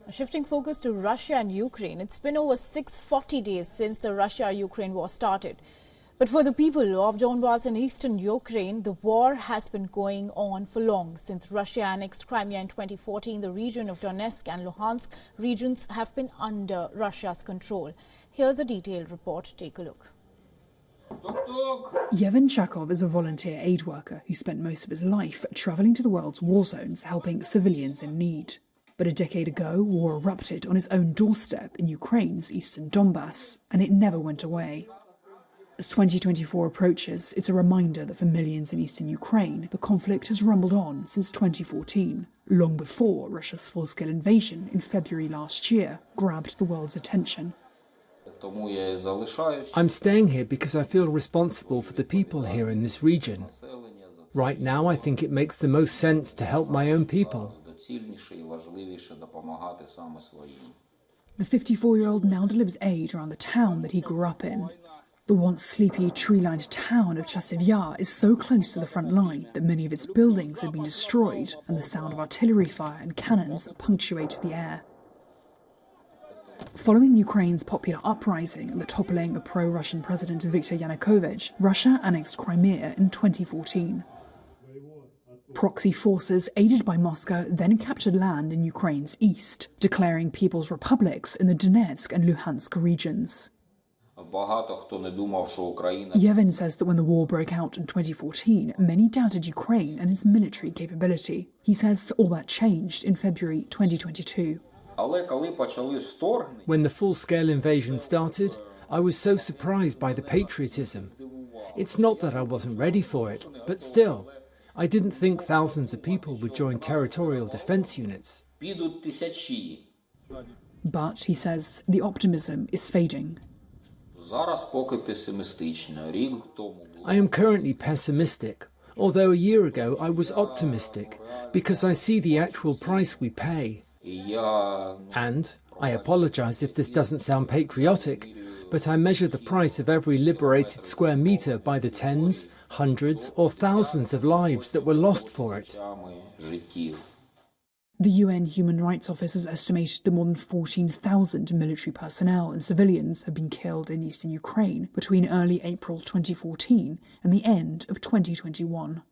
Shifting focus to Russia and Ukraine, it's been over 640 days since the Russia-Ukraine war started. But for the people of Donbass and eastern Ukraine, the war has been going on for long. Since Russia annexed Crimea in 2014, the region of Donetsk and Luhansk regions have been under Russia's control. Here's a detailed report. Take a look. Yevhen Chakov is a volunteer aid worker who spent most of his life travelling to the world's war zones helping civilians in need. But a decade ago, war erupted on his own doorstep in Ukraine's eastern Donbass, and it never went away. As 2024 approaches, it's a reminder that for millions in eastern Ukraine, the conflict has rumbled on since 2014, long before Russia's full-scale invasion in February last year grabbed the world's attention. I'm staying here because I feel responsible for the people here in this region. Right now, I think it makes the most sense to help my own people. The 54-year-old now delivers aid around the town that he grew up in. The once sleepy, tree-lined town of Chasiv Yar is so close to the front line that many of its buildings have been destroyed, and the sound of artillery fire and cannons punctuate the air. Following Ukraine's popular uprising and the toppling of pro-Russian President Viktor Yanukovych, Russia annexed Crimea in 2014. Proxy forces aided by Moscow then captured land in Ukraine's east, declaring people's republics in the Donetsk and Luhansk regions. Yevhen says that when the war broke out in 2014, many doubted Ukraine and its military capability. He says all that changed in February 2022. When the full-scale invasion started, I was so surprised by the patriotism. It's not that I wasn't ready for it, but still, I didn't think thousands of people would join territorial defense units. But, he says, the optimism is fading. I am currently pessimistic, although a year ago I was optimistic, because I see the actual price we pay. And, I apologise if this doesn't sound patriotic, but I measure the price of every liberated square metre by the tens, hundreds or thousands of lives that were lost for it. The UN Human Rights Office has estimated that more than 14,000 military personnel and civilians have been killed in eastern Ukraine between early April 2014 and the end of 2021.